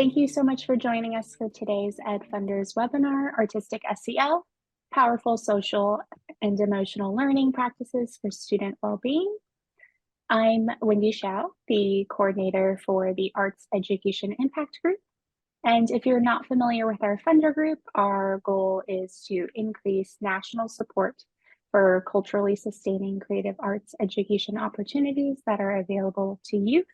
Thank you so much for joining us for today's Ed Funders webinar, Artistic SEL, Powerful Social and Emotional Learning Practices for Student Wellbeing. I'm Wendy Shao, the coordinator for the Arts Education Impact Group. And if you're not familiar with our funder group, our goal is to increase national support for culturally sustaining creative arts education opportunities that are available to youth.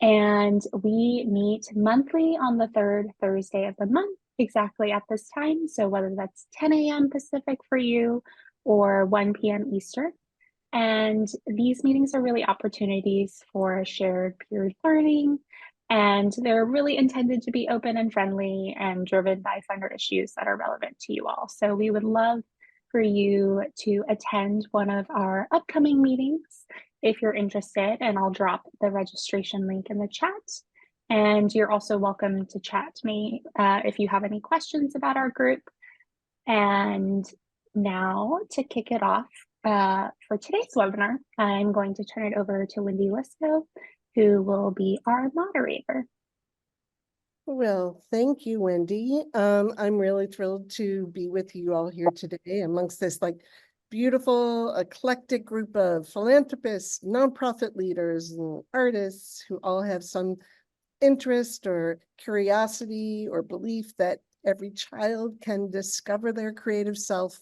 And we meet monthly on the third Thursday of the month, exactly at this time. So whether that's 10 a.m. Pacific for you or 1 p.m. Eastern. And these meetings are really opportunities for shared peer learning. And they're really intended to be open and friendly and driven by funder issues that are relevant to you all. So we would love for you to attend one of our upcoming meetings if you're interested, and I'll drop the registration link in the chat. And you're also welcome to chat to me if you have any questions about our group. And now to kick it off for today's webinar, I'm going to turn it over to Wendy Lisco, who will be our moderator. Well, thank you, Wendy. I'm really thrilled to be with you all here today amongst this beautiful, eclectic group of philanthropists, nonprofit leaders, and artists who all have some interest or curiosity or belief that every child can discover their creative self,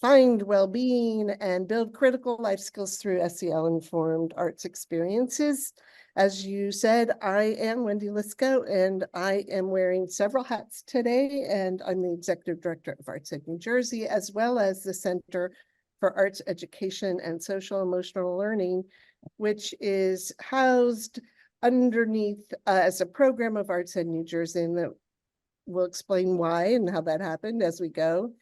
find well-being, and build critical life skills through SEL-informed arts experiences. As you said, I am Wendy Lisco, and I am wearing several hats today, and I'm the Executive Director of ArtsEd New Jersey, as well as the Center for Arts Education and Social Emotional Learning, which is housed underneath as a program of ArtsEd New Jersey, and that we'll explain why and how that happened as we go.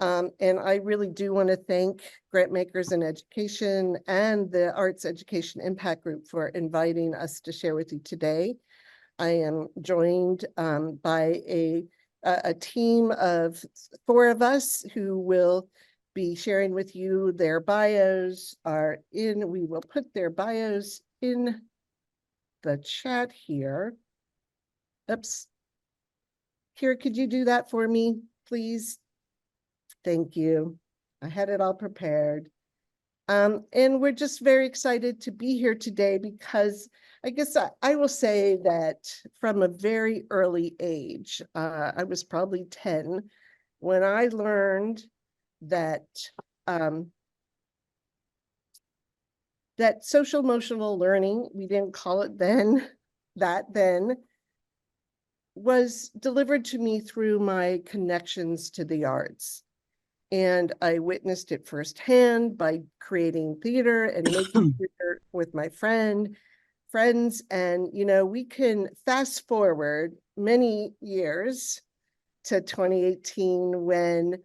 And I really do want to thank Grantmakers in Education and the Arts Education Impact Group for inviting us to share with you today. I am joined by a team of 4 of us who will be sharing with you. Their bios we will put their bios in the chat here. Oops. Kira, could you do that for me, please? Thank you. I had it all prepared. And we're just very excited to be here today because I guess I will say that from a very early age, I was probably 10, when I learned that that social emotional learning, we didn't call it then, was delivered to me through my connections to the arts. And I witnessed it firsthand by creating theater and making theater with my friends. And, we can fast forward many years to 2018 when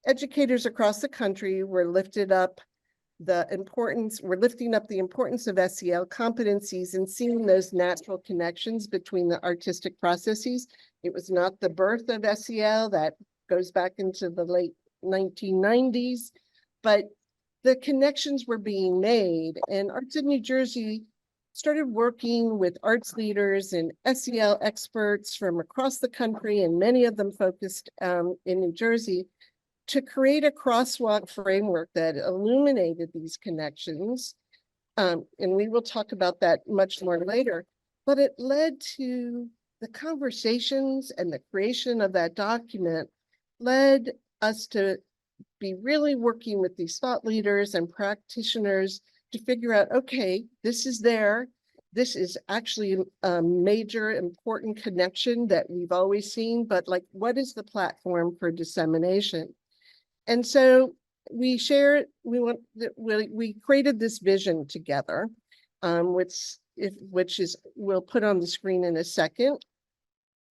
educators across the country were lifting up the importance of SEL competencies and seeing those natural connections between the artistic processes. It was not the birth of SEL that goes back into the late 1990s, but the connections were being made, and ArtsEd New Jersey started working with arts leaders and SEL experts from across the country, and many of them focused in New Jersey, to create a crosswalk framework that illuminated these connections. And we will talk about that much more later, but it led to the conversations, and the creation of that document led us to be really working with these thought leaders and practitioners to figure out, okay, this is there. This is actually a major important connection that we've always seen, but what is the platform for dissemination? And so we created this vision together, which we'll put on the screen in a second.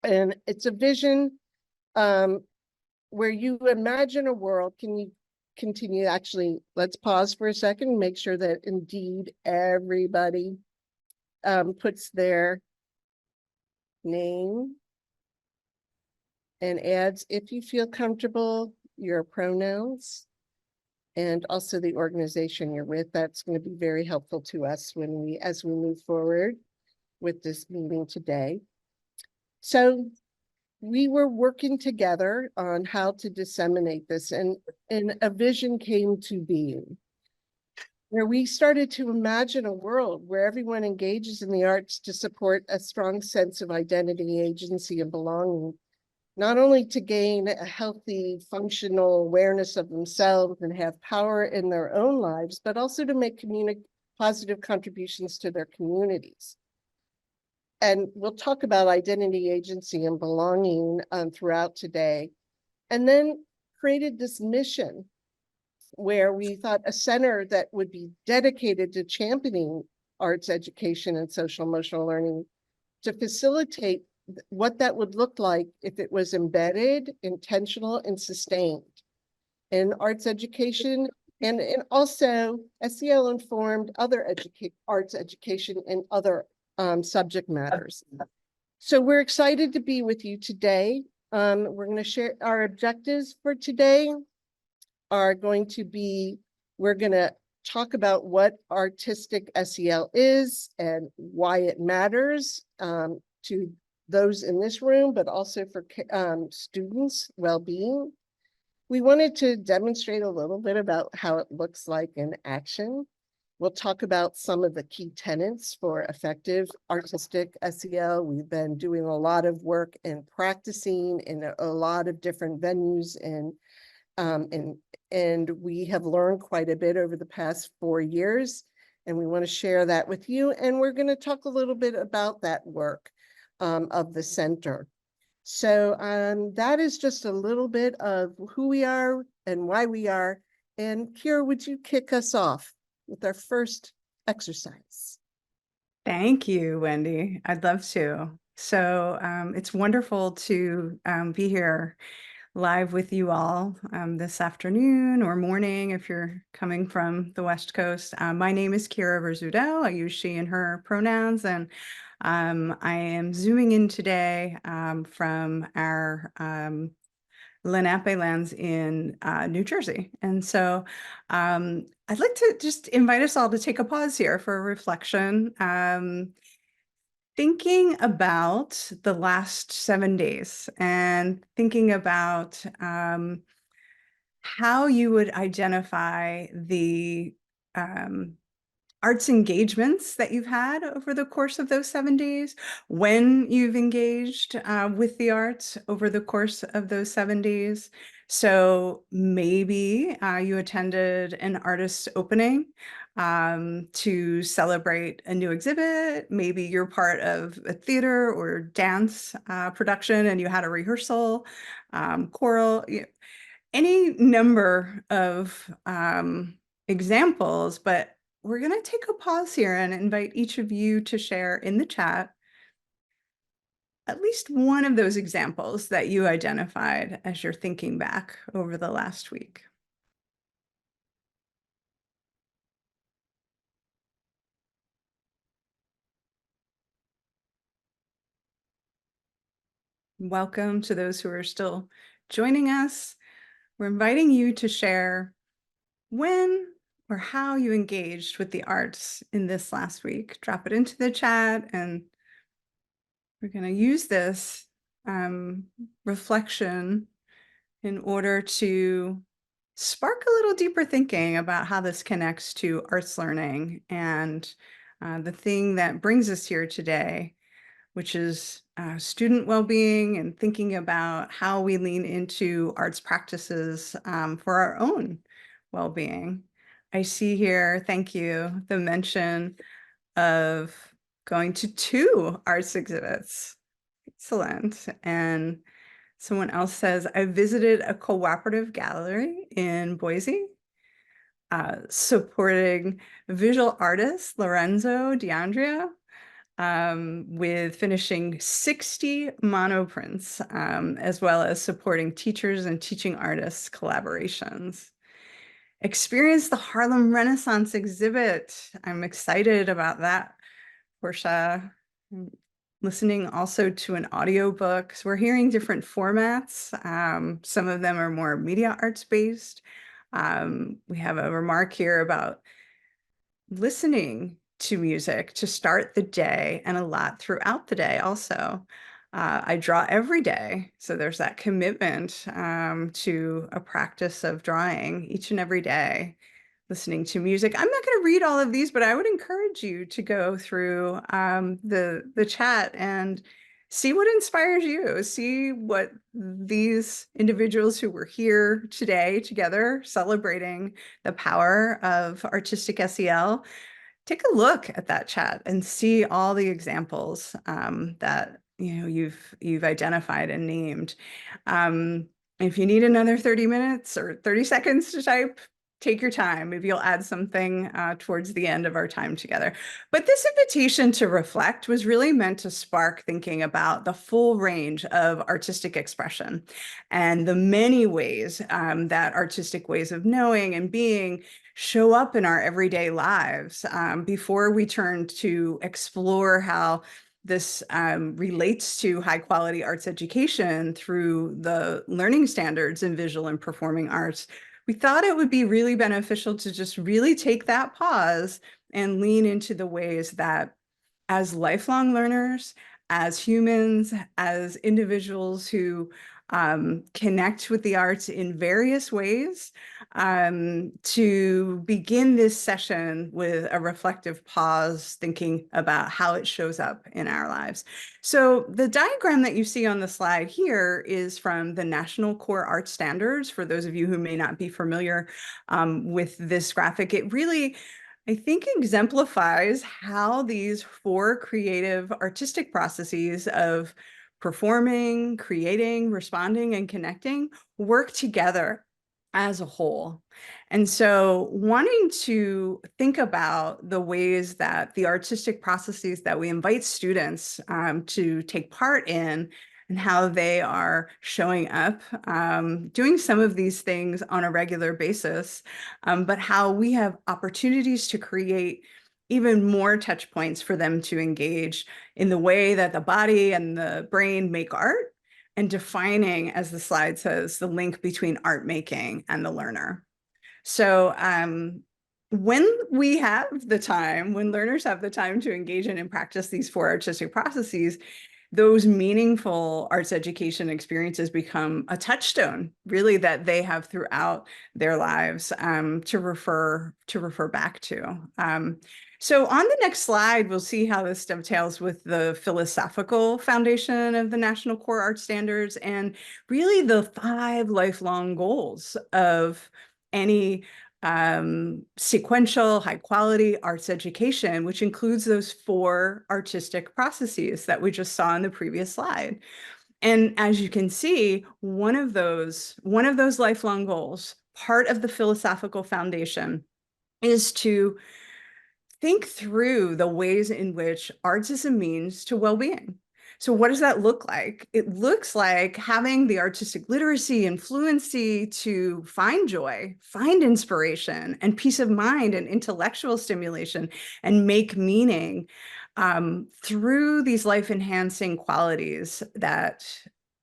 And it's a vision where you imagine a world. Can you continue? Actually, let's pause for a second and make sure that indeed everybody puts their name and adds, if you feel comfortable, your pronouns. and also the organization you're with. That's going to be very helpful to us as we move forward with this meeting today. So we were working together on how to disseminate this, and a vision came to being, where we started to imagine a world where everyone engages in the arts to support a strong sense of identity, agency, and belonging, not only to gain a healthy, functional awareness of themselves and have power in their own lives, but also to make positive contributions to their communities. And we'll talk about identity, agency, and belonging throughout today. And then created this mission where we thought a center that would be dedicated to championing arts education and social emotional learning to facilitate what that would look like if it was embedded, intentional, and sustained in arts education, and also SEL informed other arts education and other subject matters. So we're excited to be with you today. We're going to share our objectives for today are going to be, we're going to talk about what Artistic SEL is and why it matters to those in this room, but also for students' well-being. We wanted to demonstrate a little bit about how it looks like in action. We'll talk about some of the key tenets for effective Artistic SEL. We've been doing a lot of work and practicing in a lot of different venues, and we have learned quite a bit over the past 4 years, and we want to share that with you. And we're going to talk a little bit about that work of the center. So that is just a little bit of who we are and why we are. And Kira, would you kick us off with our first exercise? Thank you, Wendy. I'd love to. So it's wonderful to be here live with you all this afternoon or morning if you're coming from the West Coast. My name is Kira Verzudel. I use she and her pronouns, and I am zooming in today from our Lenape lands in New Jersey. And so I'd like to just invite us all to take a pause here for a reflection. Thinking about the last 7 days and thinking about how you would identify the arts engagements that you've had over the course of those 7 days, when you've engaged with the arts over the course of those 7 days. So maybe you attended an artist's opening to celebrate a new exhibit. Maybe you're part of a theater or dance production and you had a rehearsal, choral, any number of examples, but we're going to take a pause here and invite each of you to share in the chat at least one of those examples that you identified as you're thinking back over the last week. Welcome to those who are still joining us. We're inviting you to share when or how you engaged with the arts in this last week. Drop it into the chat, and we're going to use this reflection in order to spark a little deeper thinking about how this connects to arts learning and the thing that brings us here today, which is student well-being and thinking about how we lean into arts practices for our own well-being. I see here, thank you, the mention of going to 2 arts exhibits. Excellent. And someone else says, I visited a cooperative gallery in Boise, supporting visual artist Lorenzo D'Andrea with finishing 60 monoprints, as well as supporting teachers and teaching artists collaborations. Experienced the Harlem Renaissance exhibit. I'm excited about that, Portia. Listening also to an audiobook. So we're hearing different formats. Some of them are more media arts based. We have a remark here about listening to music to start the day and a lot throughout the day also. I draw every day, so there's that commitment to a practice of drawing each and every day, listening to music. I'm not going to read all of these, but I would encourage you to go through the chat and see what inspires you, see what these individuals who were here today together celebrating the power of Artistic SEL. Take a look at that chat and see all the examples that you've identified and named. If you need another 30 minutes or 30 seconds to type, take your time. Maybe you'll add something towards the end of our time together. But this invitation to reflect was really meant to spark thinking about the full range of artistic expression and the many ways that artistic ways of knowing and being show up in our everyday lives before we turn to explore how this relates to high quality arts education through the learning standards in visual and performing arts. We thought it would be really beneficial to just really take that pause and lean into the ways that as lifelong learners, as humans, as individuals who connect with the arts in various ways, to begin this session with a reflective pause, thinking about how it shows up in our lives. So the diagram that you see on the slide here is from the National Core Arts Standards. For those of you who may not be familiar with this graphic, it really, I think, exemplifies how these four creative artistic processes of performing, creating, responding, and connecting work together as a whole. And so wanting to think about the ways that the artistic processes that we invite students to take part in and how they are showing up, doing some of these things on a regular basis, but how we have opportunities to create even more touch points for them to engage in the way that the body and the brain make art, and defining, as the slide says, the link between art making and the learner. So when we have the time, when learners have the time to engage in and practice these four artistic processes, those meaningful arts education experiences become a touchstone, really, that they have throughout their lives to refer back to. So on the next slide, we'll see how this dovetails with the philosophical foundation of the National Core Arts Standards and really the 5 lifelong goals of any sequential, high quality arts education, which includes those 4 artistic processes that we just saw in the previous slide. And as you can see, one of those lifelong goals, part of the philosophical foundation, is to think through the ways in which arts is a means to well-being. So what does that look like? It looks like having the artistic literacy and fluency to find joy, find inspiration, and peace of mind and intellectual stimulation, and make meaning through these life-enhancing qualities that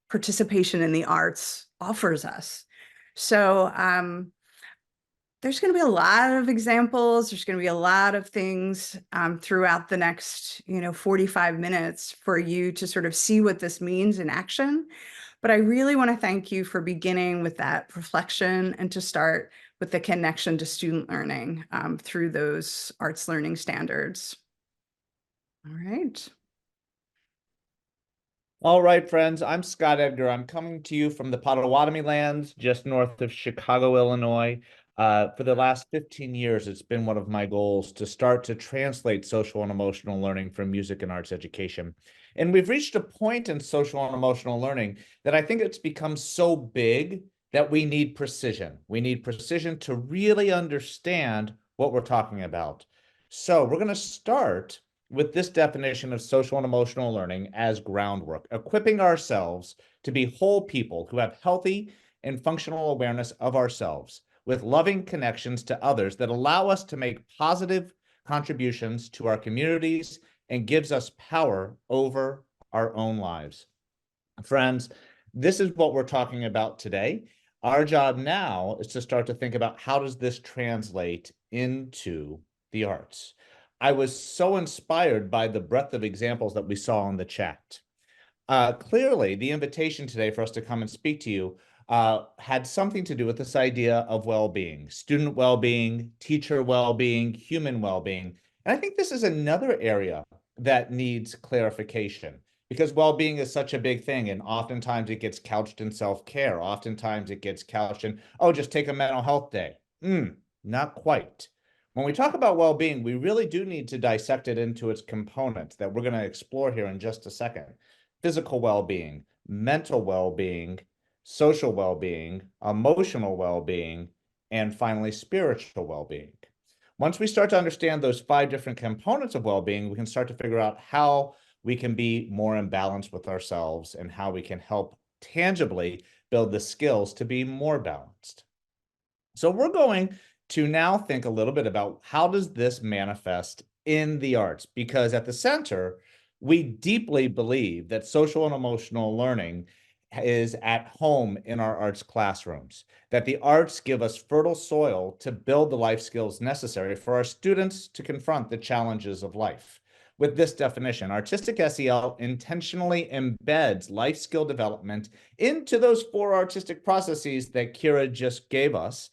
participation in the arts offers us. So there's going to be a lot of examples. There's going to be a lot of things throughout the next, 45 minutes for you to sort of see what this means in action. But I really want to thank you for beginning with that reflection and to start with the connection to student learning through those arts learning standards. All right. All right, friends, I'm Scott Edgar. I'm coming to you from the Potawatomi lands, just north of Chicago, Illinois. For the last 15 years, it's been one of my goals to start to translate social and emotional learning from music and arts education. And we've reached a point in social and emotional learning that I think it's become so big that we need precision. We need precision to really understand what we're talking about. So we're going to start with this definition of social and emotional learning as groundwork, equipping ourselves to be whole people who have healthy and functional awareness of ourselves, with loving connections to others that allow us to make positive contributions to our communities and gives us power over our own lives. Friends, this is what we're talking about today. Our job now is to start to think about how does this translate into the arts. I was so inspired by the breadth of examples that we saw in the chat. Clearly, the invitation today for us to come and speak to you had something to do with this idea of well-being, student well-being, teacher well-being, human well-being. And I think this is another area that needs clarification because well-being is such a big thing. And oftentimes it gets couched in self-care. Oftentimes it gets couched in, oh, just take a mental health day. Not quite. When we talk about well-being, we really do need to dissect it into its components that we're going to explore here in just a second. Physical well-being, mental well-being, social well-being, emotional well-being, and finally, spiritual well-being. Once we start to understand those 5 different components of well-being, we can start to figure out how we can be more in balance with ourselves and how we can help tangibly build the skills to be more balanced. So we're going to now think a little bit about how does this manifest in the arts, because at the center, we deeply believe that social and emotional learning is at home in our arts classrooms, that the arts give us fertile soil to build the life skills necessary for our students to confront the challenges of life. With this definition, Artistic SEL intentionally embeds life skill development into those 4 artistic processes that Kira just gave us,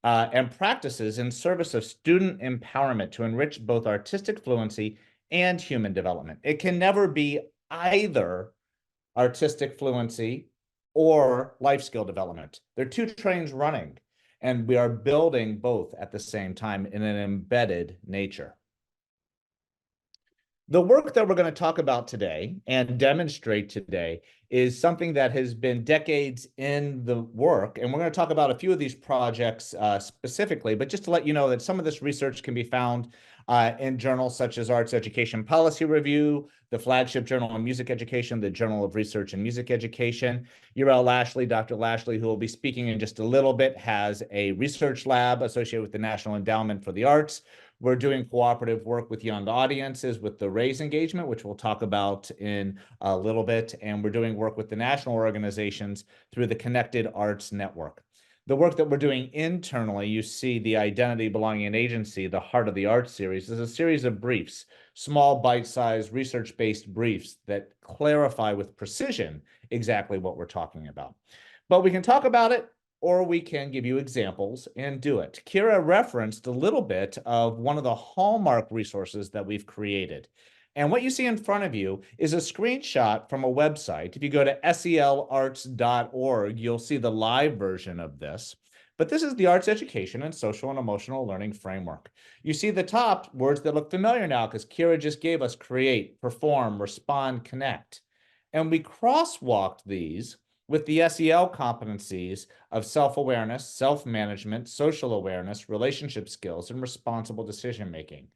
and practices in service of student empowerment to enrich both artistic fluency and human development. It can never be either artistic fluency or life skill development. They're 2 trains running, and we are building both at the same time in an embedded nature. The work that we're going to talk about today and demonstrate today is something that has been decades in the work. And we're going to talk about a few of these projects specifically, but just to let you know that some of this research can be found in journals such as Arts Education Policy Review, the flagship journal on music education, the Journal of Research and Music Education. Uriel Lashley, Dr. Lashley, who will be speaking in just a little bit, has a research lab associated with the National Endowment for the Arts. We're doing cooperative work with young audiences with the RAISE engagement, which we'll talk about in a little bit. And we're doing work with the national organizations through the Connected Arts Network. The work that we're doing internally, you see the Identity, Belonging, and Agency, the Heart of the Arts series, is a series of briefs, small bite-sized research-based briefs that clarify with precision exactly what we're talking about. But we can talk about it, or we can give you examples and do it. Kira referenced a little bit of one of the hallmark resources that we've created. And what you see in front of you is a screenshot from a website. If you go to selarts.org, you'll see the live version of this. But this is the Arts Education and Social and Emotional Learning Framework. You see the top words that look familiar now because Kira just gave us create, perform, respond, connect. And we crosswalked these with the SEL competencies of self-awareness, self-management, social awareness, relationship skills, and responsible decision-making.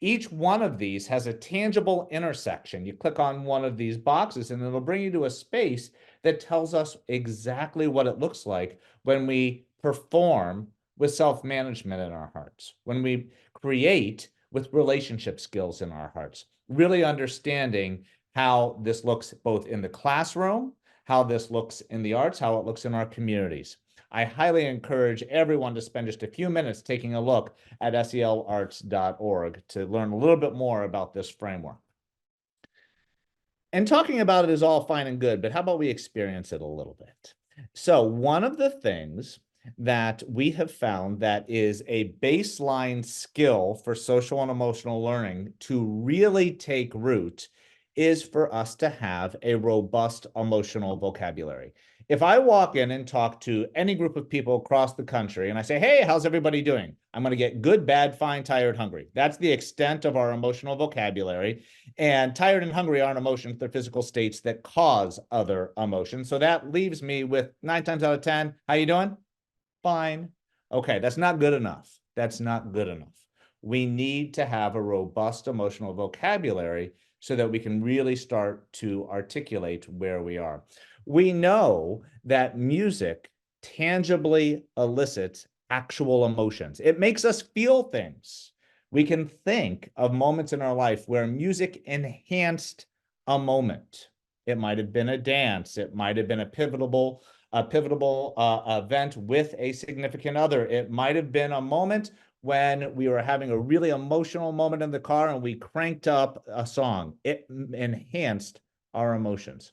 Each one of these has a tangible intersection. You click on one of these boxes and it'll bring you to a space that tells us exactly what it looks like when we perform with self-management in our hearts, when we create with relationship skills in our hearts, really understanding how this looks both in the classroom, how this looks in the arts, how it looks in our communities. I highly encourage everyone to spend just a few minutes taking a look at selarts.org to learn a little bit more about this framework. And talking about it is all fine and good, but how about we experience it a little bit? So one of the things that we have found that is a baseline skill for social and emotional learning to really take root is for us to have a robust emotional vocabulary. If I walk in and talk to any group of people across the country and I say, hey, how's everybody doing? I'm going to get good, bad, fine, tired, hungry. That's the extent of our emotional vocabulary. And tired and hungry aren't emotions, they're physical states that cause other emotions. So that leaves me with 9 times out of 10, how you doing? Fine. Okay, that's not good enough. That's not good enough. We need to have a robust emotional vocabulary so that we can really start to articulate where we are. We know that music tangibly elicits actual emotions. It makes us feel things. We can think of moments in our life where music enhanced a moment. It might have been a dance. It might have been a pivotal a pivotal event with a significant other. It might have been a moment when we were having a really emotional moment in the car and we cranked up a song. It enhanced our emotions.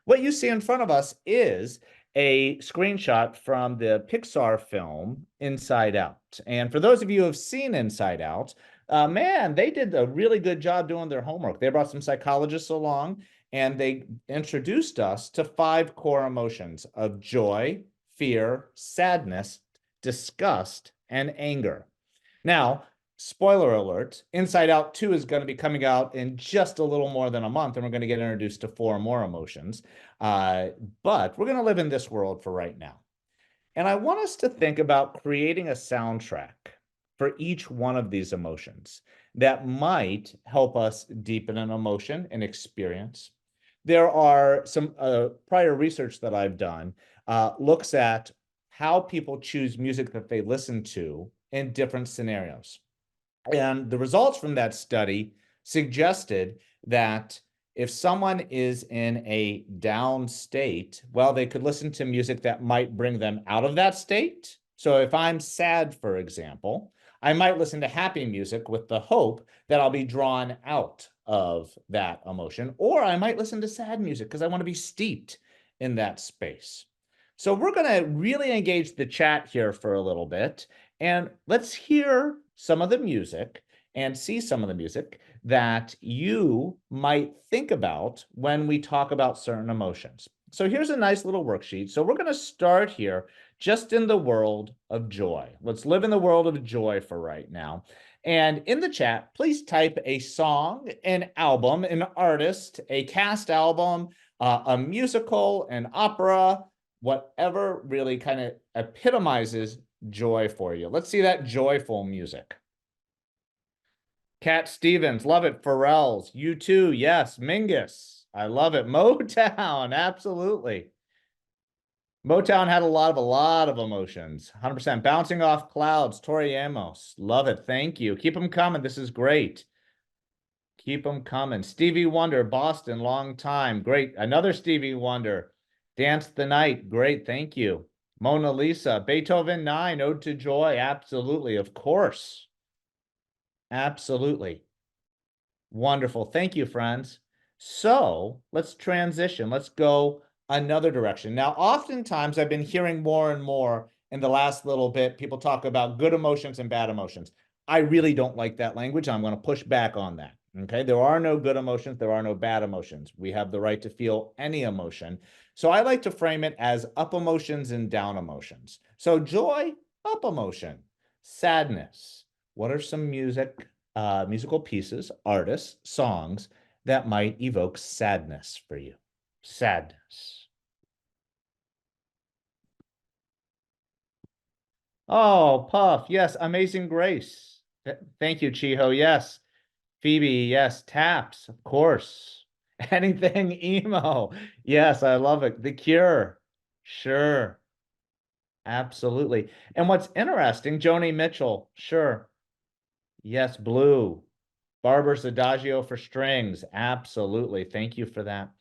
What you see in front of us is a screenshot from the Pixar film Inside Out. And for those of you who have seen Inside Out, man, they did a really good job doing their homework. They brought some psychologists along and they introduced us to 5 core emotions of joy, fear, sadness, disgust, and anger. Now, spoiler alert, Inside Out 2 is going to be coming out in just a little more than a month, and we're going to get introduced to 4 more emotions. But we're going to live in this world for right now. And I want us to think about creating a soundtrack for each one of these emotions that might help us deepen an emotion and experience. There are some prior research that I've done looks at how people choose music that they listen to in different scenarios. And the results from that study suggested that if someone is in a down state, well, they could listen to music that might bring them out of that state. So if I'm sad, for example, I might listen to happy music with the hope that I'll be drawn out of that emotion, or I might listen to sad music because I want to be steeped in that space. So we're going to really engage the chat here for a little bit, and let's hear some of the music and see some of the music that you might think about when we talk about certain emotions. So here's a nice little worksheet. So we're going to start here just in the world of joy. Let's live in the world of joy for right now. And in the chat, please type a song, an album, an artist, a cast album, a musical, an opera, whatever really kind of epitomizes joy for you. Let's see that joyful music. Cat Stevens, love it. Pharrell's, U2, yes. Mingus, I love it. Motown, absolutely. Motown had a lot of emotions. 100%. Bouncing Off Clouds, Tori Amos, love it. Thank you. Keep them coming. This is great. Keep them coming. Stevie Wonder, Boston, long time. Great. Another Stevie Wonder. Dance the Night. Great. Thank you. Mona Lisa, Beethoven 9, Ode to Joy. Absolutely. Of course. Absolutely. Wonderful. Thank you, friends. So let's transition. Let's go another direction. Now, oftentimes I've been hearing more and more in the last little bit, people talk about good emotions and bad emotions. I really don't like that language. I'm going to push back on that. Okay. There are no good emotions. There are no bad emotions. We have the right to feel any emotion. So I like to frame it as up emotions and down emotions. So joy, up emotion. Sadness. What are some musical pieces, artists, songs that might evoke sadness for you? Sadness. Oh, Puff, yes. Amazing Grace. Thank you, Chiho. Yes. Phoebe, yes. Taps, of course. Anything emo. Yes, I love it. The Cure. Sure. Absolutely. And what's interesting, Joni Mitchell. Sure. Yes, Blue. Barber's Adagio for strings. Absolutely. Thank you for that.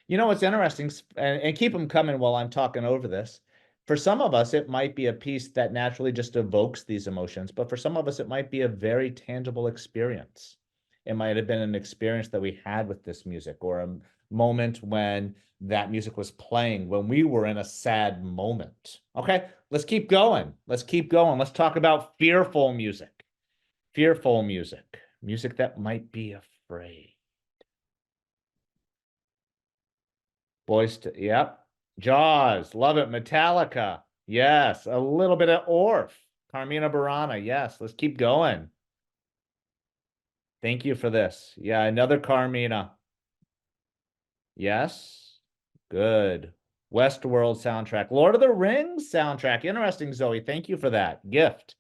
You know what's interesting, and keep them coming while I'm talking over this. For some of us, it might be a piece that naturally just evokes these emotions, but for some of us, it might be a very tangible experience. It might have been an experience that we had with this music, or a moment when that music was playing when we were in a sad moment. Okay, let's keep going. Let's keep going. Let's talk about fearful music. Fearful music. Music that might be afraid. Yep. Jaws, love it. Metallica, yes. A little bit of Orff. Carmina Burana, yes. Let's keep going. Thank you for this. Yeah, another Carmina. Yes. Good. Westworld soundtrack. Lord of the Rings soundtrack. Interesting, Zoe. Thank you for that. Gift.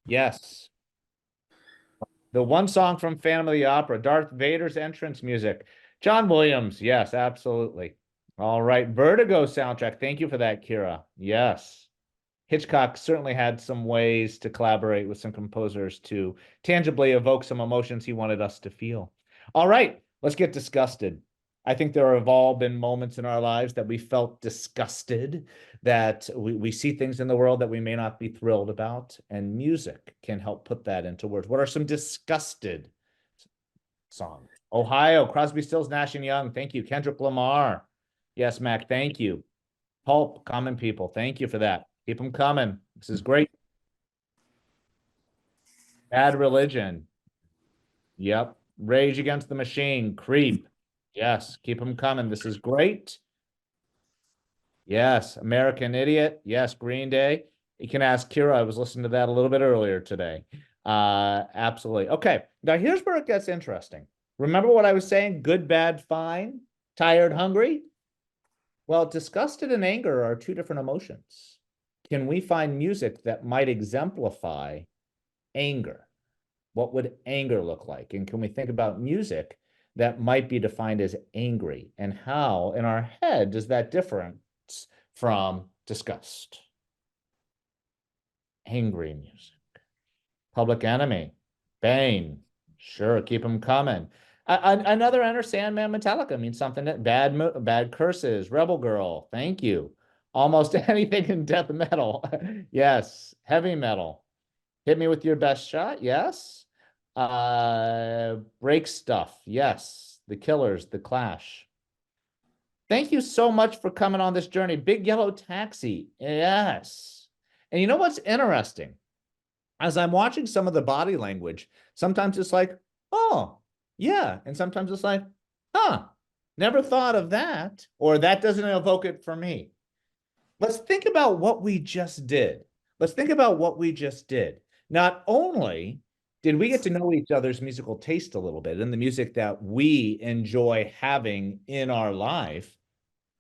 Yes. The one song from Phantom of the Opera, Darth Vader's entrance music. John Williams, yes, absolutely. All right, Vertigo soundtrack. Thank you for that, Kira. Yes. Hitchcock certainly had some ways to collaborate with some composers to tangibly evoke some emotions he wanted us to feel. All right, let's get disgusted. I think there have all been moments in our lives that we felt disgusted, that we see things in the world that we may not be thrilled about, and music can help put that into words. What are some disgusted songs? Ohio, Crosby, Stills, Nash and Young. Thank you. Kendrick Lamar. Yes, Mac. Thank you. Pulp, Common People. Thank you for that. Keep them coming. This is great. Bad Religion. Yep. Rage Against the Machine. Creep. Yes. Keep them coming. This is great. Yes. American Idiot. Yes. Green Day. You can ask Kira. I was listening to that a little bit earlier today. Absolutely. Okay. Now here's where it gets interesting. Remember what I was saying? Good, bad, fine, tired, hungry? Well, disgusted and anger are two different emotions. Can we find music that might exemplify anger? What would anger look like? And can we think about music that might be defined as angry? And how in our head does that difference from disgust? Angry music. Public Enemy. Bane. Sure, keep them coming. Another Enter Sandman Metallica means something that bad curses. Rebel Girl. Thank you. Almost anything in death metal. Yes. Heavy metal. Hit Me With Your Best Shot. Yes. Break Stuff. Yes. The Killers. The Clash. Thank you so much for coming on this journey. Big Yellow Taxi. Yes. And you know what's interesting? As I'm watching some of the body language, sometimes it's like, oh, yeah. And sometimes it's like, huh, never thought of that. Or that doesn't evoke it for me. Let's think about what we just did. Let's think about what we just did. Not only did we get to know each other's musical taste a little bit and the music that we enjoy having in our life,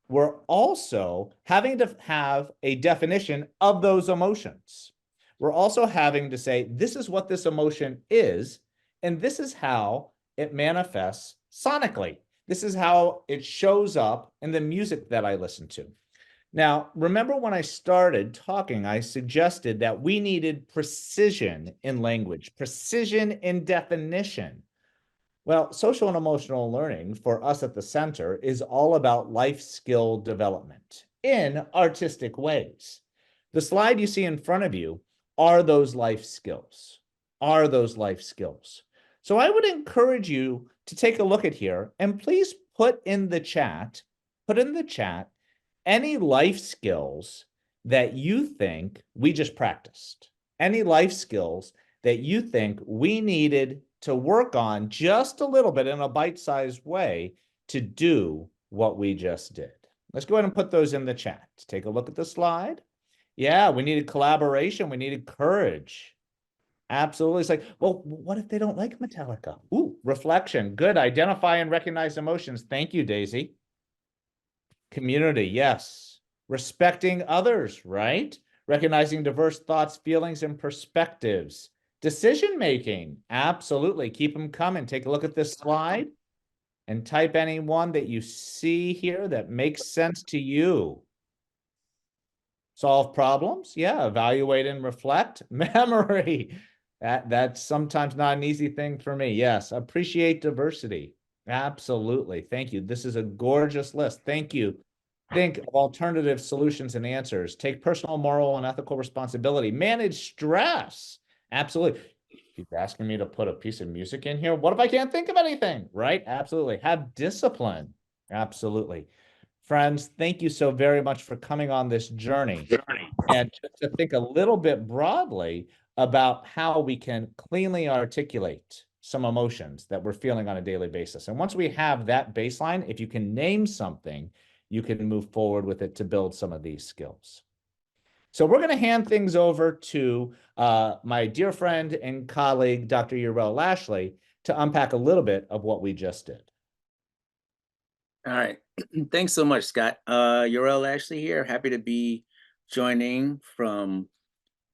we're also having to have a definition of those emotions. We're also having to say, this is what this emotion is, and this is how it manifests sonically. This is how it shows up in the music that I listen to. Now, remember when I started talking, I suggested that we needed precision in language, precision in definition. Well, social and emotional learning for us at the center is all about life skill development in artistic ways. The slide you see in front of you are those life skills, So I would encourage you to take a look at here and please put in the chat any life skills that you think we just practiced, any life skills that you think we needed to work on just a little bit in a bite-sized way to do what we just did. Let's go ahead and put those in the chat. Take a look at the slide. Yeah, we needed collaboration. We needed courage. Absolutely. It's like, well, what if they don't like Metallica? Ooh, reflection. Good. Identify and recognize emotions. Thank you, Daisy. Community. Yes. Respecting others, right? Recognizing diverse thoughts, feelings, and perspectives. Decision-making. Absolutely. Keep them coming. Take a look at this slide and type any one that you see here that makes sense to you. Solve problems. Yeah. Evaluate and reflect. Memory. That's sometimes not an easy thing for me. Yes. Appreciate diversity. Absolutely. Thank you. This is a gorgeous list. Thank you. Think of alternative solutions and answers. Take personal, moral, and ethical responsibility. Manage stress. Absolutely. Keep asking me to put a piece of music in here. What if I can't think of anything? Right? Absolutely. Have discipline. Absolutely. Friends, thank you so very much for coming on this journey. And just to think a little bit broadly about how we can cleanly articulate some emotions that we're feeling on a daily basis. And once we have that baseline, if you can name something, you can move forward with it to build some of these skills. So we're going to hand things over to my dear friend and colleague, Dr. Urel Lashley, to unpack a little bit of what we just did. All right. Thanks so much, Scott. Urel Lashley here. Happy to be joining from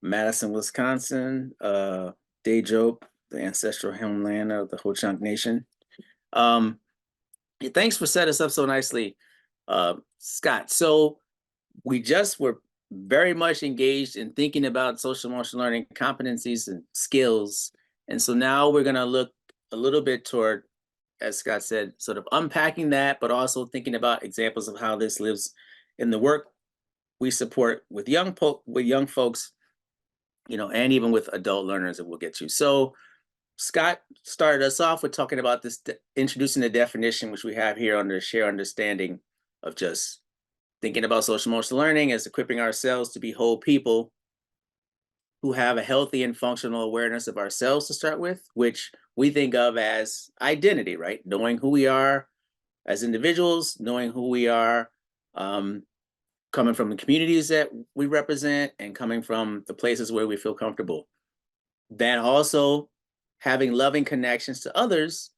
Madison, Wisconsin, Dajope, the ancestral homeland of the Ho-Chunk Nation. Thanks for setting us up so nicely, Scott. So we just were very much engaged in thinking about social emotional learning competencies and skills. And so now we're going to look a little bit toward as Scott said, sort of unpacking that, but also thinking about examples of how this lives in the work we support with young folks, you know, and even with adult learners that we'll get to. So Scott started us off with talking about this, introducing the definition, which we have here under share understanding of just thinking about social emotional learning as equipping ourselves to be whole people who have a healthy and functional awareness of ourselves to start with, which we think of as identity, right? Knowing who we are as individuals, knowing who we are, coming from the communities that we represent and coming from the places where we feel comfortable. Then also having loving connections to others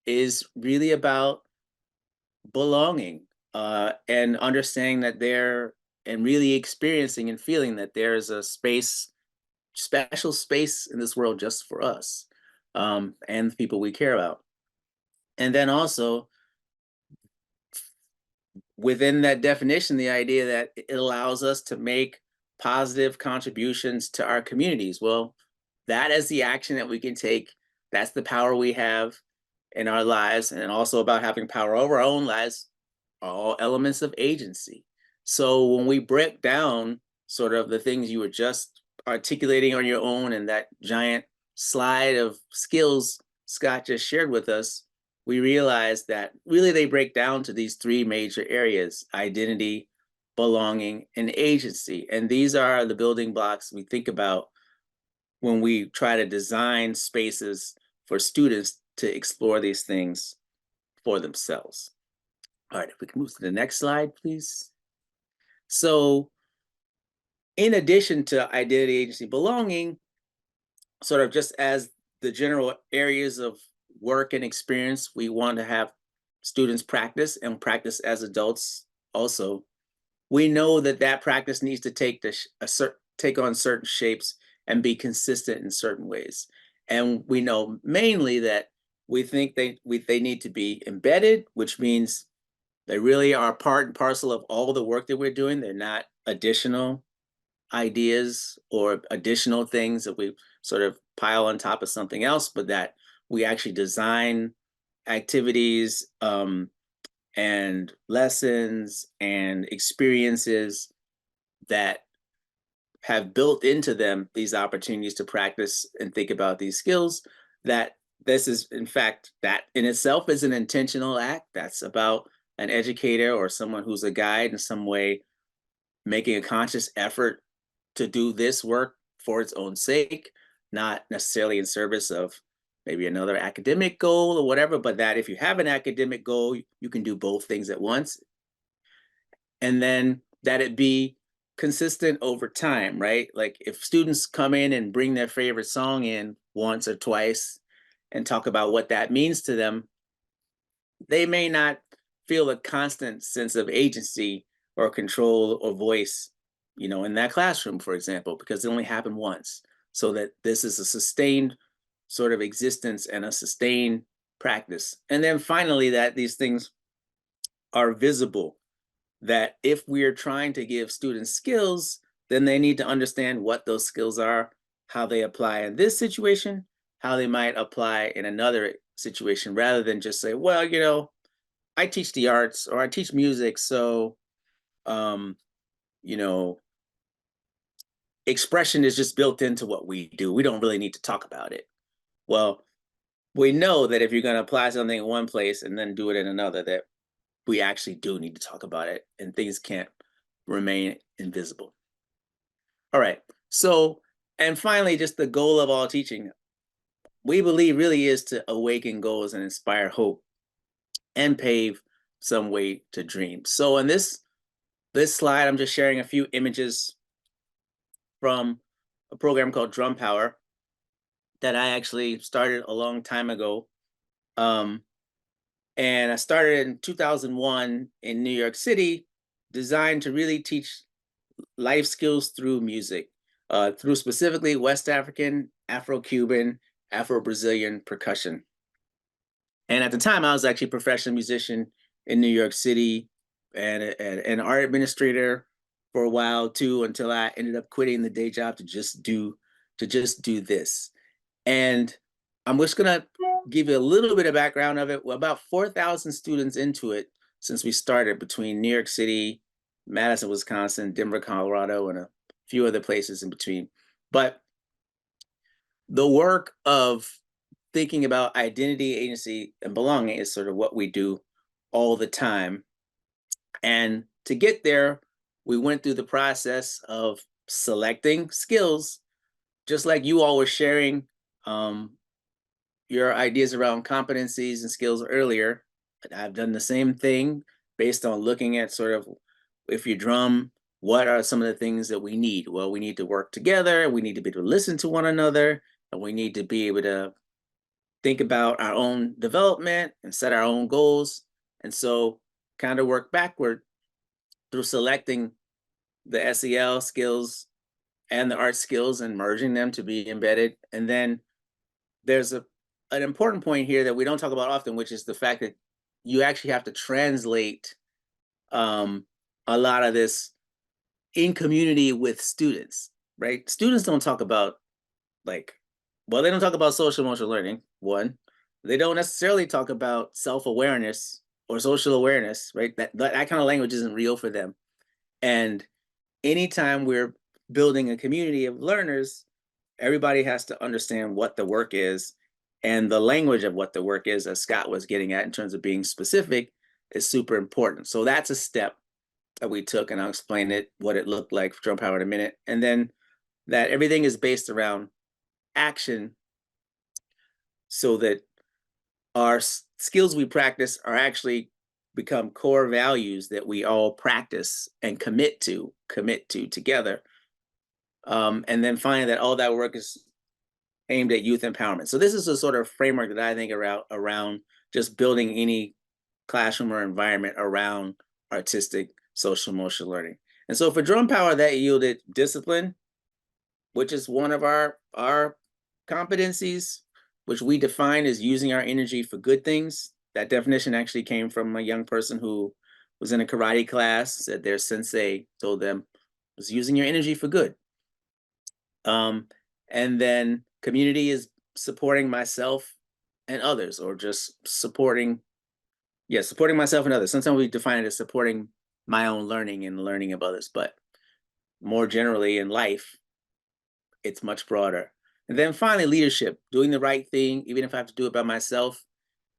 is really about belonging, and understanding that and really experiencing and feeling that there's a special space in this world just for us, and the people we care about. And then also within that definition, the idea that it allows us to make positive contributions to our communities. Well, that is the action that we can take. That's the power we have in our lives, and also about having power over our own lives, all elements of agency. So when we break down sort of the things you were just articulating on your own and that giant slide of skills Scott just shared with us, we realize that really they break down to these three major areas: identity, belonging, and agency. And these are the building blocks we think about when we try to design spaces for students to explore these things for themselves. All right, if we can move to the next slide, please. So in addition to identity, agency, belonging, sort of just as the general areas of work and experience we want to have students practice and practice as adults also, we know that that practice needs to take on certain shapes and be consistent in certain ways. And we know mainly that we think they need to be embedded, which means they really are part and parcel of all the work that we're doing. They're not additional ideas or additional things that we sort of pile on top of something else, but that we actually design activities, and lessons and experiences that have built into them these opportunities to practice and think about these skills. That this is, in fact, that in itself is an intentional act. That's about an educator or someone who's a guide in some way making a conscious effort to do this work for its own sake, not necessarily in service of maybe another academic goal or whatever, but that if you have an academic goal, you can do both things at once. And then that it be consistent over time, right? Like if students come in and bring their favorite song in once or twice and talk about what that means to them, they may not feel a constant sense of agency or control or voice, you know, in that classroom, for example, because it only happened once. So that this is a sustained sort of existence and a sustained practice. And then finally, that these things are visible, that if we're trying to give students skills, then they need to understand what those skills are, how they apply in this situation, how they might apply in another situation, rather than just say, well, you know, I teach the arts or I teach music, so, you know, expression is just built into what we do. We don't really need to talk about it. Well, we know that if you're going to apply something in one place and then do it in another, that we actually do need to talk about it and things can't remain invisible. All right. So, and finally, just the goal of all teaching, we believe really is to awaken goals and inspire hope and pave some way to dream. So in this slide, I'm just sharing a few images from a program called Drum Power that I actually started a long time ago. And I started in 2001 in New York City, designed to really teach life skills through music, through specifically West African, Afro-Cuban, Afro-Brazilian percussion. And at the time, I was actually a professional musician in New York City and an art administrator for a while too, until I ended up quitting the day job to just do this. And I'm just gonna give you a little bit of background of it. We're about 4,000 students into it since we started, between New York City, Madison, Wisconsin, Denver, Colorado, and a few other places in between. But the work of thinking about identity, agency, and belonging is sort of what we do all the time. And to get there, we went through the process of selecting skills, just like you all were sharing your ideas around competencies and skills earlier. I've done the same thing based on looking at sort of, if you drum, what are some of the things that we need? Well, we need to work together, we need to be able to listen to one another, and we need to be able to think about our own development and set our own goals. And so kind of work backward through selecting the SEL skills and the art skills and merging them to be embedded. And then there's an important point here that we don't talk about often, which is the fact that you actually have to translate a lot of this in community with students, right? Students don't talk about they don't talk about social emotional learning, one. They don't necessarily talk about self-awareness or social awareness, right? That kind of language isn't real for them. And anytime we're building a community of learners, everybody has to understand what the work is, and the language of what the work is, as Scott was getting at in terms of being specific, is super important. So that's a step that we took, and I'll explain what it looked like for Drum Power in a minute. And then that everything is based around action, so that our skills we practice are actually become core values that we all practice and commit to together. And then finally, that all that work is aimed at youth empowerment. So this is a sort of framework that I think around just building any classroom or environment around artistic social emotional learning. And so for Drum Power, that yielded discipline, which is one of our competencies, which we define as using our energy for good things. That definition actually came from a young person who was in a karate class, said their sensei told them, was using your energy for good. And then community is supporting myself and others, or just supporting myself and others. Sometimes we define it as supporting my own learning and the learning of others, but more generally in life, it's much broader. And then finally, leadership, doing the right thing, even if I have to do it by myself,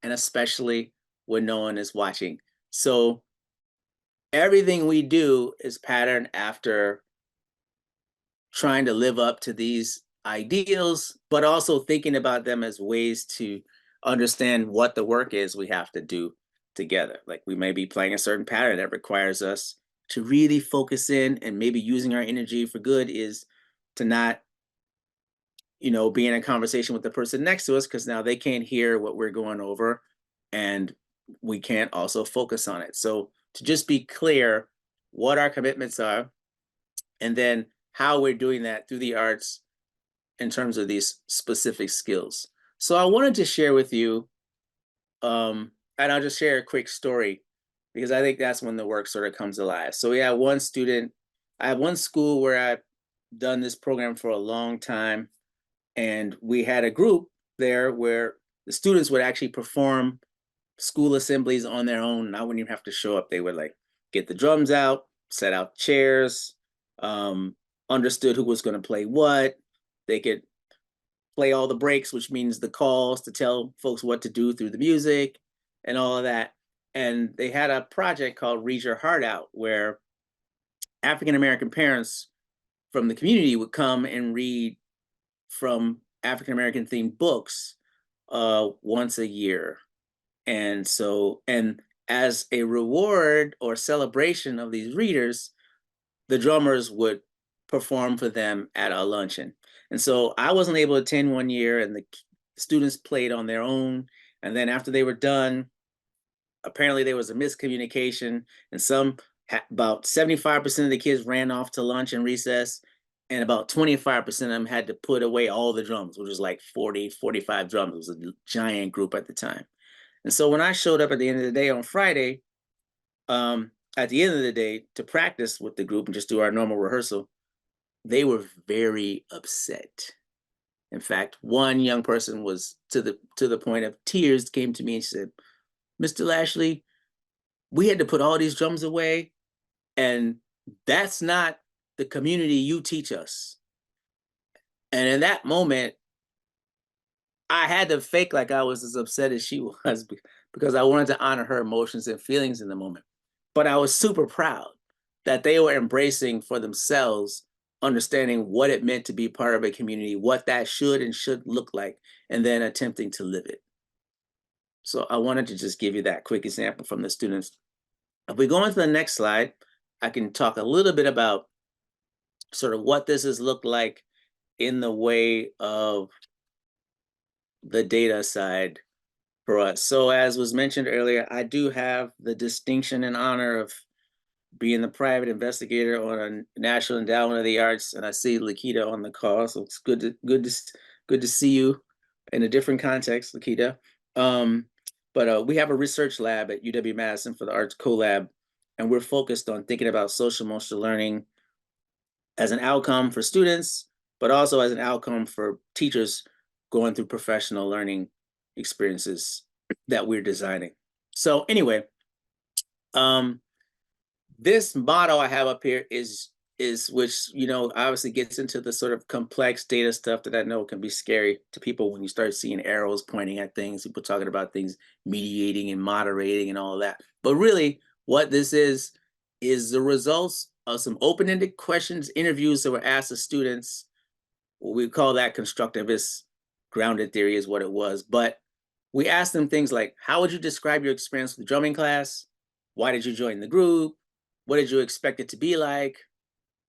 and especially when no one is watching. So everything we do is patterned after trying to live up to these ideals, but also thinking about them as ways to understand what the work is we have to do together. Like we may be playing a certain pattern that requires us to really focus in, and maybe using our energy for good is to not, be in a conversation with the person next to us, because now they can't hear what we're going over, and we can't also focus on it. So to just be clear what our commitments are, and then how we're doing that through the arts in terms of these specific skills. So I wanted to share with you, and I'll just share a quick story, because I think that's when the work sort of comes alive. So we have one student, I have one school where I've done this program for a long time, and we had a group there where the students would actually perform school assemblies on their own. And I wouldn't even have to show up. They would get the drums out, set out chairs, understood who was going to play what. They could play all the breaks, which means the calls to tell folks what to do through the music and all of that. And they had a project called Read Your Heart Out, where African-American parents from the community would come and read from African-American themed books once a year. And so, and as a reward or celebration of these readers, the drummers would perform for them at a luncheon. And so I wasn't able to attend one year, and the students played on their own. And then after they were done, apparently there was a miscommunication, and about 75% of the kids ran off to lunch and recess, and about 25% of them had to put away all the drums, which was like 40, 45 drums. It was a giant group at the time. And so when I showed up at the end of the day on Friday, at the end of the day to practice with the group and just do our normal rehearsal, they were very upset. In fact, one young person was to the point of tears, came to me and said, "Mr. Lashley, we had to put all these drums away, and that's not the community you teach us." And in that moment, I had to fake like I was as upset as she was because I wanted to honor her emotions and feelings in the moment. But I was super proud that they were embracing for themselves, understanding what it meant to be part of a community, what that should and should look like, and then attempting to live it. So I wanted to just give you that quick example from the students. If we go on to the next slide, I can talk a little bit about sort of what this has looked like in the way of the data side for us. So as was mentioned earlier, I do have the distinction and honor of being the private investigator on a National Endowment of the Arts, and I see Lakita on the call, so it's good to see you in a different context, Lakita. But we have a research lab at UW-Madison for the Arts CoLab, and we're focused on thinking about social emotional learning as an outcome for students, but also as an outcome for teachers going through professional learning experiences that we're designing. So anyway, this model I have up here is which, you know, obviously gets into the sort of complex data stuff that I know can be scary to people when you start seeing arrows pointing at things, people talking about things mediating and moderating and all of that. But really what this is the results of some open-ended questions, interviews that were asked of students. We call that constructivist grounded theory is what it was. But we asked them things like, how would you describe your experience with the drumming class? Why did you join the group? What did you expect it to be like?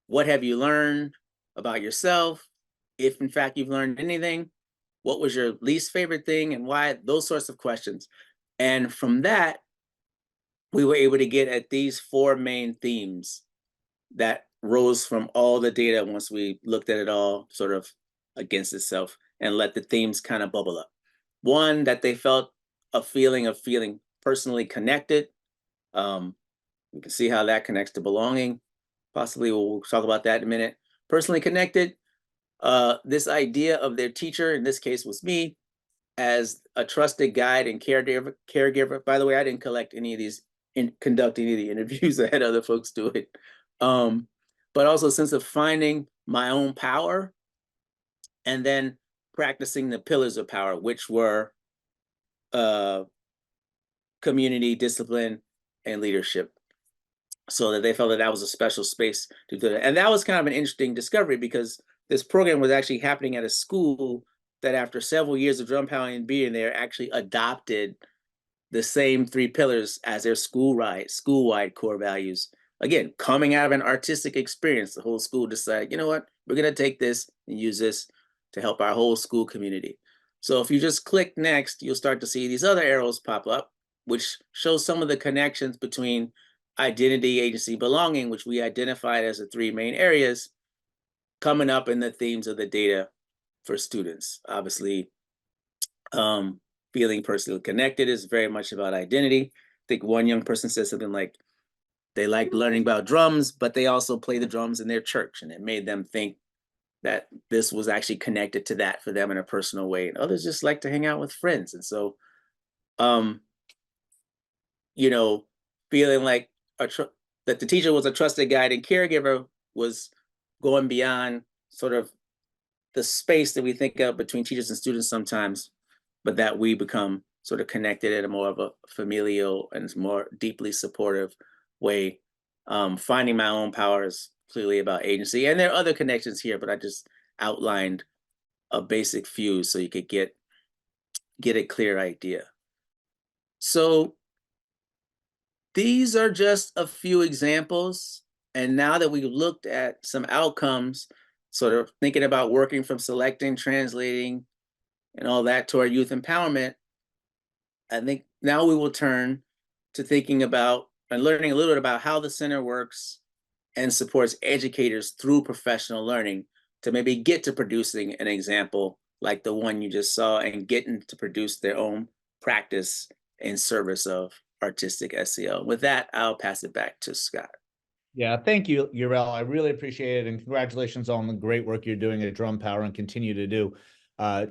What have you learned about yourself? If in fact you've learned anything, what was your least favorite thing and why? Those sorts of questions. And from that, we were able to get at these four main themes that rose from all the data once we looked at it all sort of against itself and let the themes kind of bubble up. One, that they felt a feeling of feeling personally connected. We can see how that connects to belonging. Possibly we'll talk about that in a minute. Personally connected, this idea of their teacher, in this case was me, as a trusted guide and caregiver. By the way, I didn't collect any of these, conduct any of the interviews. I had other folks do it. But also a sense of finding my own power and then practicing the pillars of power, which were community, discipline, and leadership. So that they felt that that was a special space to do that. And that was kind of an interesting discovery because this program was actually happening at a school that after several years of drum pounding and being there actually adopted the same three pillars as their school-wide core values. Again, coming out of an artistic experience, the whole school decided, you know what, we're gonna take this and use this to help our whole school community. So if you just click next, you'll start to see these other arrows pop up, which shows some of the connections between identity, agency, belonging, which we identified as the three main areas, coming up in the themes of the data for students. Obviously, feeling personally connected is very much about identity. I think one young person said something like, they like learning about drums, but they also play the drums in their church. And it made them think that this was actually connected to that for them in a personal way. And others just like to hang out with friends. And so, you know, feeling like that the teacher was a trusted guide and caregiver was going beyond sort of the space that we think of between teachers and students sometimes, but that we become sort of connected in a more of a familial and more deeply supportive way. Finding my own power is clearly about agency. And there are other connections here, but I just outlined a basic few so you could get a clear idea. So these are just a few examples. And now that we've looked at some outcomes, sort of thinking about working from selecting, translating, and all that to our youth empowerment, I think now we will turn to thinking about and learning a little bit about how the center works and supports educators through professional learning to maybe get to producing an example like the one you just saw and getting to produce their own practice in service of Artistic SEL. With that, I'll pass it back to Scott. Yeah, thank you, Urel. I really appreciate it. And congratulations on the great work you're doing at Drum Power and continue to do.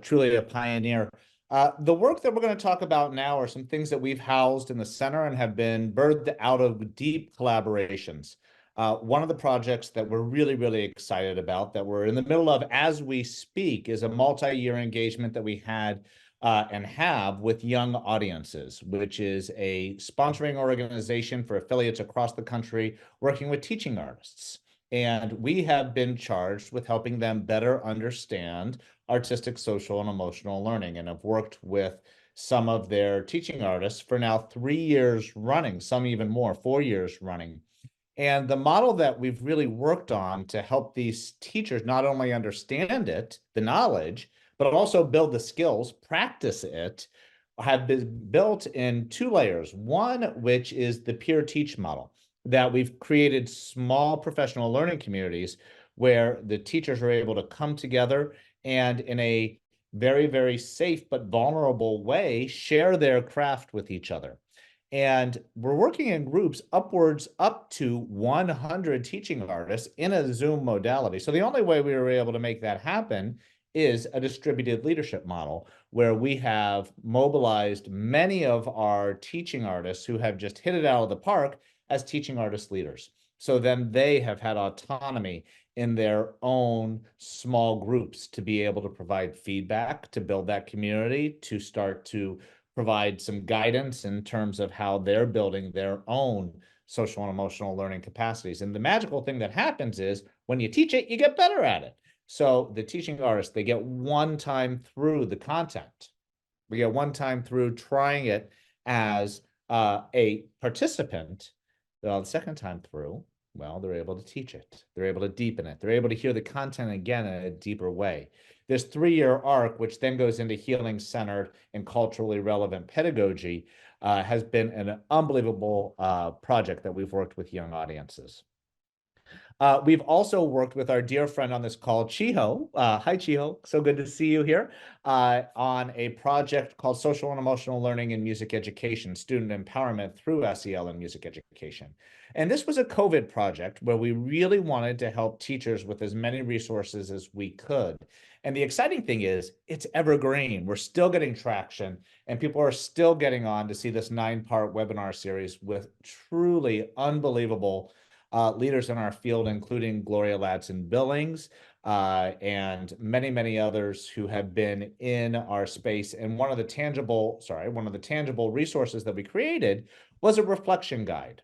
truly a pioneer. The work that we're going to talk about now are some things that we've housed in the center and have been birthed out of deep collaborations. One of the projects that we're really, really excited about that we're in the middle of as we speak is a multi-year engagement that we had and have with Young Audiences, which is a sponsoring organization for affiliates across the country working with teaching artists. And we have been charged with helping them better understand artistic, social, and emotional learning, and have worked with some of their teaching artists for now 3 years running, some even more, 4 years running. And the model that we've really worked on to help these teachers not only understand it, the knowledge, but also build the skills, practice it, have been built in 2 layers. One, which is the peer teach model, that we've created small professional learning communities where the teachers are able to come together and in a very, very safe but vulnerable way, share their craft with each other. And we're working in groups upwards up to 100 teaching artists in a Zoom modality. So the only way we were able to make that happen is a distributed leadership model where we have mobilized many of our teaching artists who have just hit it out of the park as teaching artist leaders. So then they have had autonomy in their own small groups to be able to provide feedback, to build that community, to start to provide some guidance in terms of how they're building their own social and emotional learning capacities. And the magical thing that happens is when you teach it, you get better at it. So the teaching artists, they get one time through the content. We get one time through trying it as a participant. The second time through, well, they're able to teach it. They're able to deepen it. They're able to hear the content again in a deeper way. This 3-year arc, which then goes into healing-centered and culturally relevant pedagogy, has been an unbelievable project that we've worked with Young Audiences. We've also worked with our dear friend on this call, Chiho. Hi, Chiho. So good to see you here on a project called Social and Emotional Learning in Music Education, Student Empowerment through SEL in Music Education. And this was a COVID project where we really wanted to help teachers with as many resources as we could. And the exciting thing is it's evergreen. We're still getting traction and people are still getting on to see this 9-part webinar series with truly unbelievable leaders in our field, including Gloria Ladson Billings and many, many others who have been in our space. And one of the tangible resources that we created was a reflection guide.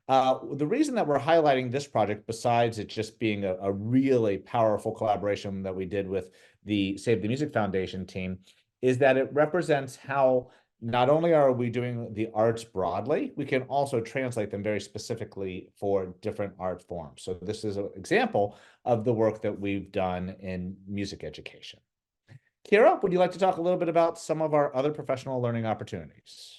The reason that we're highlighting this project, besides it just being a really powerful collaboration that we did with the Save the Music Foundation team, is that it represents how not only are we doing the arts broadly, we can also translate them very specifically for different art forms. So this is an example of the work that we've done in music education. Kira, would you like to talk a little bit about some of our other professional learning opportunities?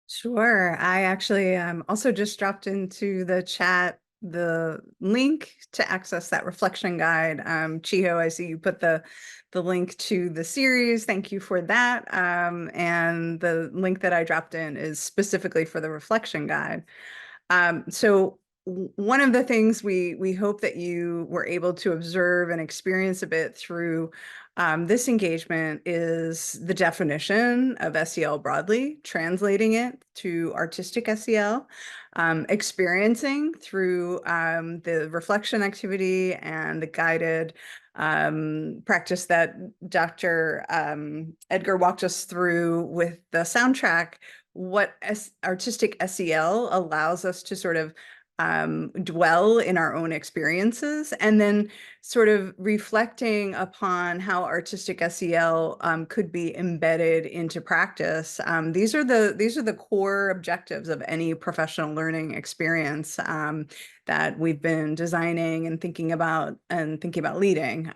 Sure. I actually also just dropped into the chat the link to access that reflection guide. Chiho, I see you put the link to the series. Thank you for that. And the link that I dropped in is specifically for the reflection guide. So one of the things we hope that you were able to observe and experience a bit through this engagement is the definition of SEL broadly, translating it to artistic SEL, experiencing through the reflection activity and the guided practice that Dr. Edgar walked us through with the soundtrack, what artistic SEL allows us to sort of dwell in our own experiences, and then sort of reflecting upon how artistic SEL could be embedded into practice. These are the core objectives of any professional learning experience that we've been designing and thinking about leading.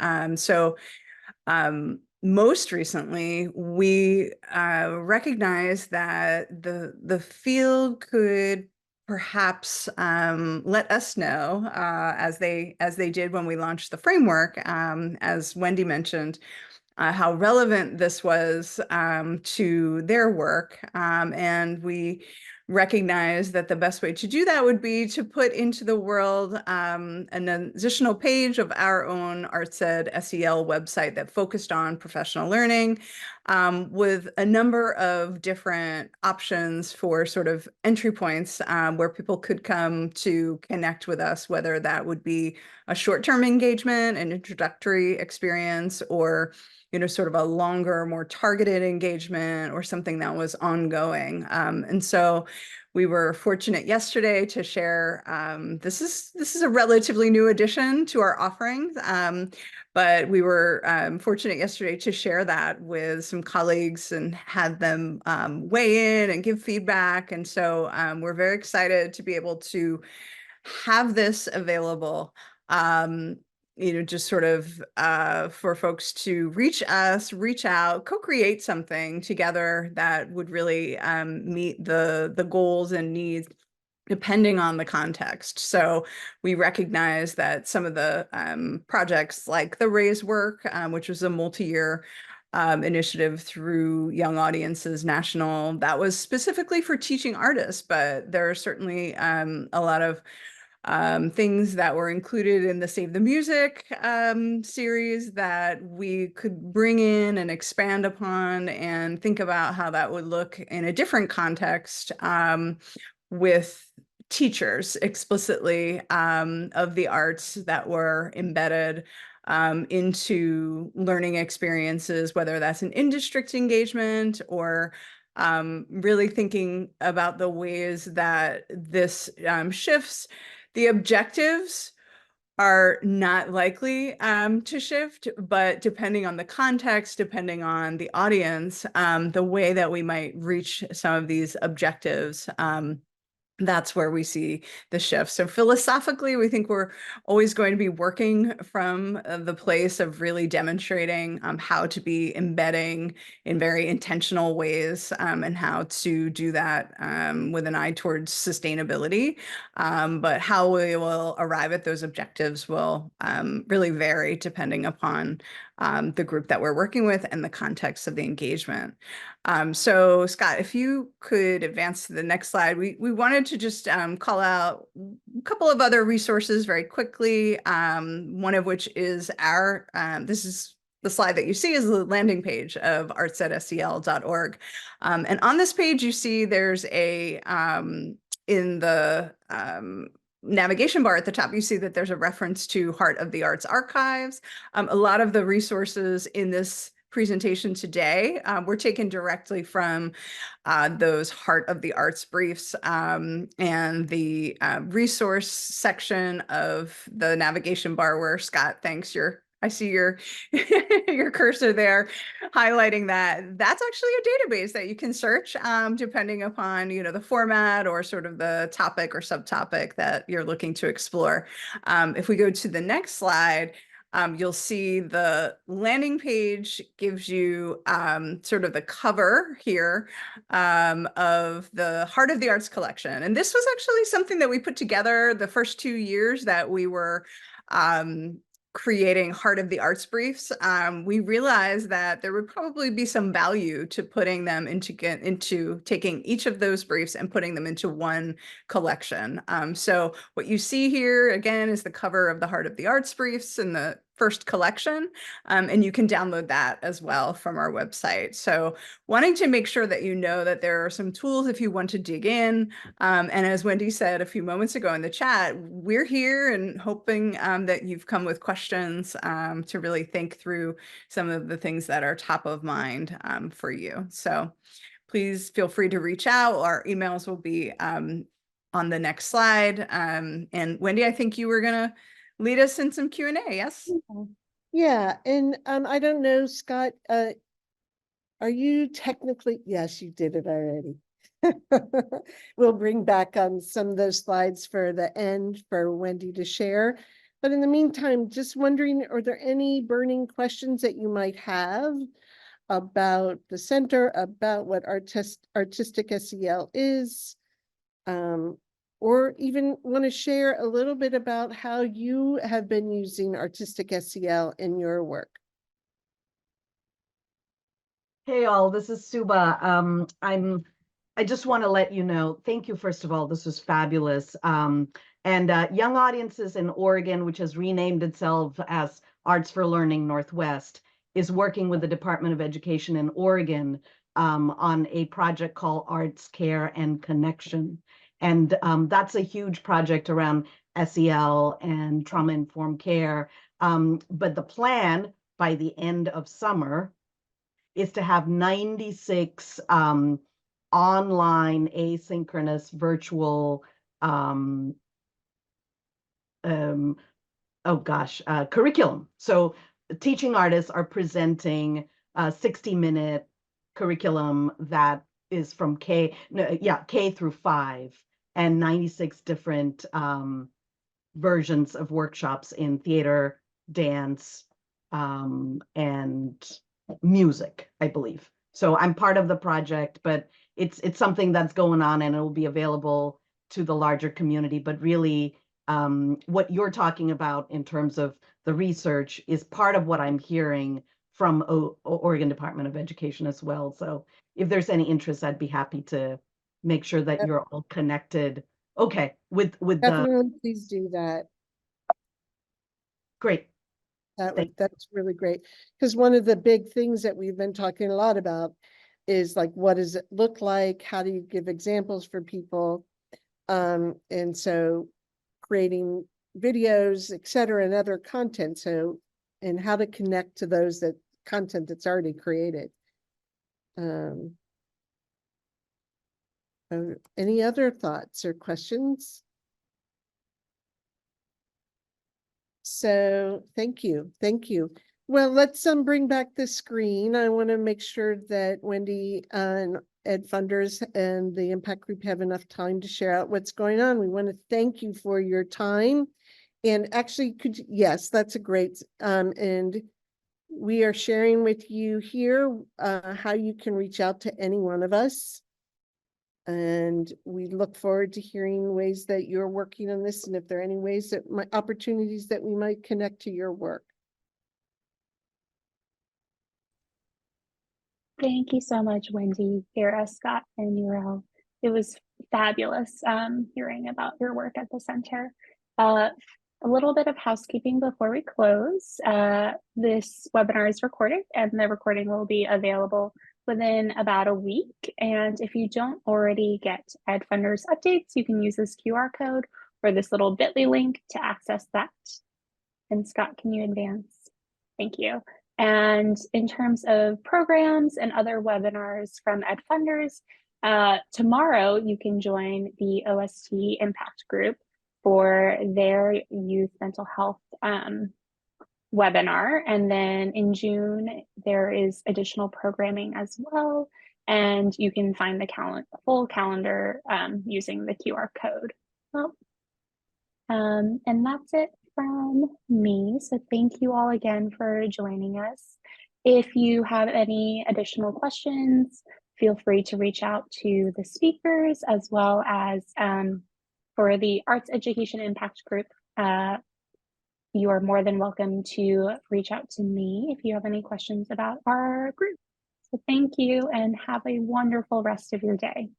Most recently, we recognized that the field could perhaps let us know, as they did when we launched the framework, as Wendy mentioned, how relevant this was to their work. And we recognize that the best way to do that would be to put into the world an additional page of our own ArtsEdSEL website that focused on professional learning, with a number of different options for sort of entry points where people could come to connect with us, whether that would be a short-term engagement, an introductory experience, or sort of a longer, more targeted engagement, or something that was ongoing. And so we were fortunate yesterday to share, this is a relatively new addition to our offerings, but we were fortunate yesterday to share that with some colleagues and had them weigh in and give feedback. And so we're very excited to be able to have this available, just sort of for folks to reach out, co-create something together that would really meet the goals and needs depending on the context. So we recognize that some of the projects like the Raise Work, which was a multi-year initiative through Young Audiences National, that was specifically for teaching artists, but there are certainly a lot of things that were included in the Save the Music series that we could bring in and expand upon and think about how that would look in a different context with teachers explicitly of the arts that were embedded into learning experiences, whether that's an in-district engagement or really thinking about the ways that this shifts. The objectives are not likely to shift, but depending on the context, depending on the audience, the way that we might reach some of these objectives, that's where we see the shift. So philosophically, we think we're always going to be working from the place of really demonstrating how to be embedding in very intentional ways and how to do that with an eye towards sustainability. But how we will arrive at those objectives will really vary depending upon the group that we're working with and the context of the engagement. So Scott, if you could advance to the next slide, we wanted to just call out a couple of other resources very quickly. One of which is our, this is the slide that you see is the landing page of artsedsel.org. And on this page, you see there's a, in the navigation bar at the top, you see that there's a reference to Heart of the Arts archives. A lot of the resources in this presentation today were taken directly from those Heart of the Arts briefs, and the resource section of the navigation bar where Scott, thanks, I see your your cursor there highlighting that. That's actually a database that you can search depending upon the format or sort of the topic or subtopic that you're looking to explore. If we go to the next slide, you'll see the landing page gives you sort of the cover here of the Heart of the Arts collection. And this was actually something that we put together the first 2 years that we were creating Heart of the Arts briefs. We realized that there would probably be some value to putting them into taking each of those briefs and putting them into one collection. So what you see here again is the cover of the Heart of the Arts briefs in the first collection, and you can download that as well from our website. So wanting to make sure that that there are some tools if you want to dig in. And as Wendy said a few moments ago in the chat, we're here and hoping that you've come with questions to really think through some of the things that are top of mind for you. So please feel free to reach out. Our emails will be on the next slide. And Wendy, I think you were gonna lead us in some Q&A, yes? Yeah, and I don't know, Scott, are you technically, yes, you did it already. We'll bring back some of those slides for the end for Wendy to share. But in the meantime, just wondering, are there any burning questions that you might have about the center, about what Artistic SEL is? Or even want to share a little bit about how you have been using Artistic SEL in your work? Hey all, this is Suba. I just want to let you know, thank you, first of all, this was fabulous. And Young Audiences in Oregon, which has renamed itself as Arts for Learning Northwest, is working with the Department of Education in Oregon on a project called Arts, Care, and Connection. And that's a huge project around SEL and trauma-informed care. But the plan by the end of summer is to have 96 online asynchronous virtual curriculum. So teaching artists are presenting a 60-minute curriculum that is from K through 5, and 96 different versions of workshops in theater, dance, and music, I believe. So I'm part of the project, but it's something that's going on, and it will be available to the larger community. But really, what you're talking about in terms of the research is part of what I'm hearing from Oregon Department of Education as well. So if there's any interest, I'd be happy to make sure that you're all connected. Okay, with the Definitely, please do that. great. That's really great. Because one of the big things that we've been talking a lot about is like, what does it look like? How do you give examples for people? And so creating videos, et cetera, and other content. So, and how to connect to those that content that's already created. Any other thoughts or questions? So thank you. Well, let's bring back the screen. I want to make sure that Wendy and Ed Funders and the Impact Group have enough time to share out what's going on. We want to thank you for your time. And actually, yes, that's a great, and we are sharing with you here how you can reach out to any one of us. And we look forward to hearing ways that you're working on this, and if there are any ways that opportunities that we might connect to your work. Thank you so much, Wendy, Kara, Scott, and Uriel. It was fabulous hearing about your work at the center. A little bit of housekeeping before we close. This webinar is recorded, and the recording will be available within about a week. And if you don't already get Ed Funders updates, you can use this QR code or this little bit.ly link to access that. And Scott, can you advance? Thank you. And in terms of programs and other webinars from Ed Funders, tomorrow you can join the OST Impact Group for their youth mental health webinar. And then in June, there is additional programming as well. And you can find the full calendar using the QR code. Well, and that's it from me. So thank you all again for joining us. If you have any additional questions, feel free to reach out to the speakers, as well as for the Arts Education Impact Group. You are more than welcome to reach out to me if you have any questions about our group. So thank you, and have a wonderful rest of your day.